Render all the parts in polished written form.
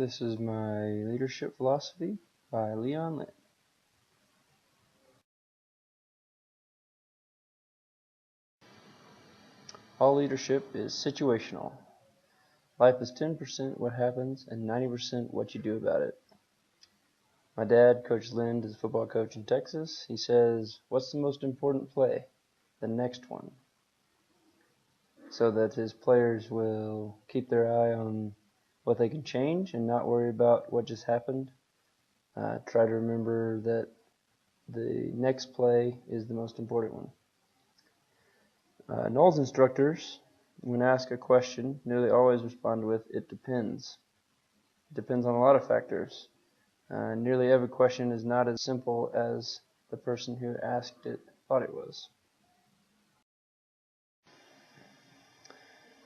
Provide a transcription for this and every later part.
This is my leadership philosophy by Leon Lynn. All leadership is situational. Life is 10% what happens and 90% what you do about it. My dad, Coach Lind, is a football coach in Texas. He says, "What's the most important play? The next one." So that his players will keep their eye on what they can change and not worry about what just happened. Try to remember that the next play is the most important one. Knowles instructors, when asked a question, nearly always respond with, "It depends." It depends on a lot of factors. Nearly every question is not as simple as the person who asked it thought it was.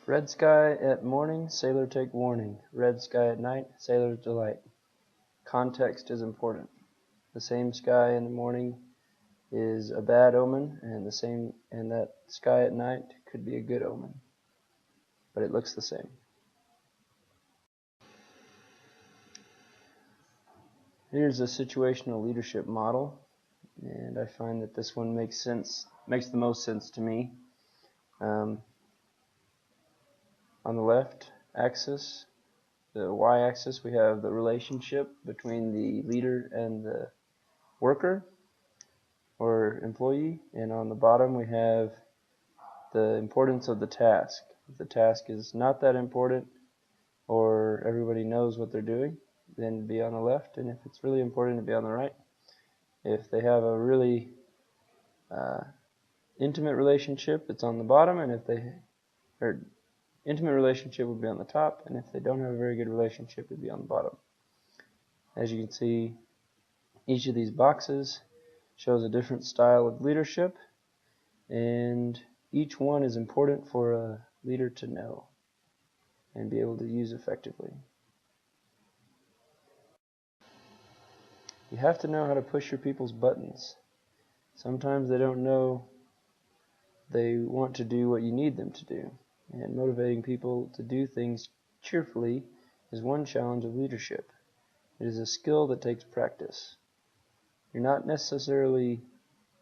Red sky at morning, sailor take warning. Red sky at night, sailor's delight. Context is important. The same sky in the morning is a bad omen, and that sky at night could be a good omen, but it looks the same. Here's a situational leadership model, and I find that this one makes the most sense to me. On the left axis, the y-axis, we have the relationship between the leader and the worker or employee, and on the bottom we have the importance of the task. If the task is not that important or everybody knows what they're doing, then it'd be on the left, and if it's really important, it'd be on the right. If they have a really intimate relationship, it's on the bottom, and intimate relationship would be on the top, and if they don't have a very good relationship, it'd be on the bottom. As you can see, each of these boxes shows a different style of leadership, and each one is important for a leader to know and be able to use effectively. You have to know how to push your people's buttons. Sometimes they don't know they want to do what you need them to do, and motivating people to do things cheerfully is one challenge of leadership. It is a skill that takes practice. You're not necessarily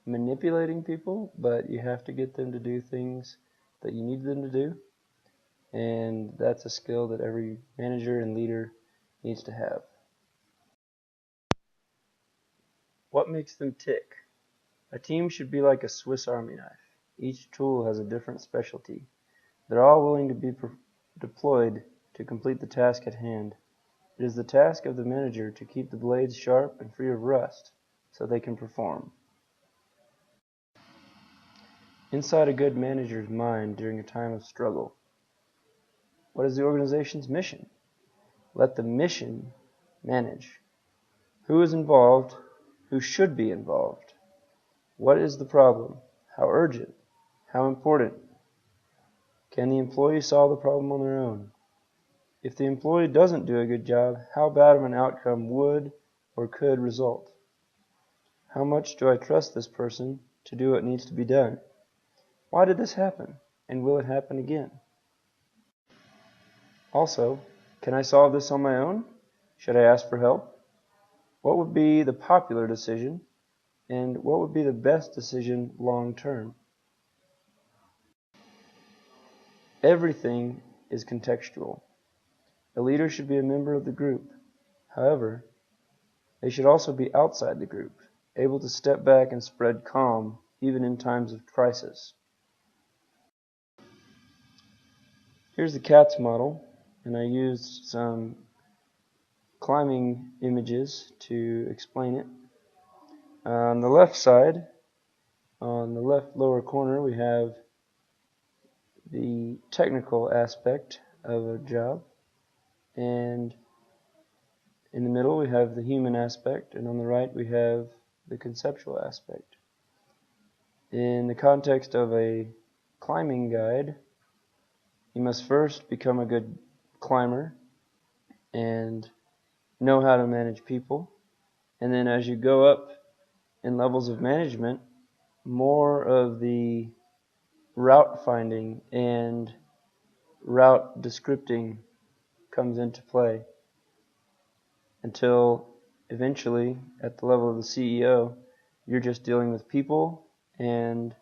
manipulating people, but you have to get them to do things that you need them to do, and that's a skill that every manager and leader needs to have. What makes them tick? A team should be like a Swiss Army knife. Each tool has a different specialty. They're all willing to be deployed to complete the task at hand. It is the task of the manager to keep the blades sharp and free of rust so they can perform. Inside a good manager's mind during a time of struggle. What is the organization's mission? Let the mission manage. Who is involved? Who should be involved? What is the problem? How urgent? How important? Can the employee solve the problem on their own? If the employee doesn't do a good job, how bad of an outcome would or could result? How much do I trust this person to do what needs to be done? Why did this happen? And will it happen again? Also, can I solve this on my own? Should I ask for help? What would be the popular decision? And what would be the best decision long term? Everything is contextual. A leader should be a member of the group. However, they should also be outside the group, able to step back and spread calm even in times of crisis. Here's the CATS model, and I used some climbing images to explain it. On the left side, on the left lower corner, we have the technical aspect of a job, and in the middle we have the human aspect, and on the right we have the conceptual aspect. In the context of a climbing guide, you must first become a good climber and know how to manage people, and then as you go up in levels of management, more of the route finding and route descripting comes into play. until eventually, at the level of the CEO, you're just dealing with people and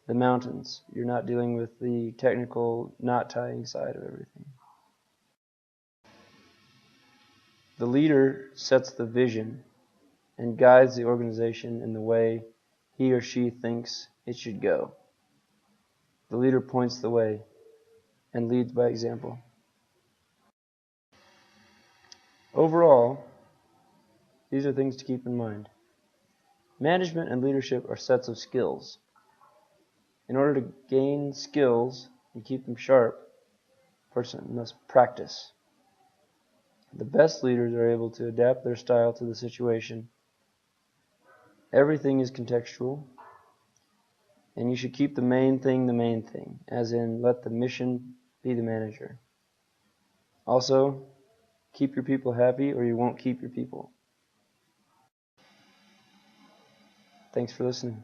the mountains. You're not dealing with the technical knot tying side of everything. The leader sets the vision and guides the organization in the way he or she thinks it should go. The leader points the way and leads by example. Overall, these are things to keep in mind. Management and leadership are sets of skills. In order to gain skills and keep them sharp, a person must practice. The best leaders are able to adapt their style to the situation. Everything is contextual, and you should keep the main thing, as in let the mission be the manager. Also, keep your people happy or you won't keep your people. Thanks for listening.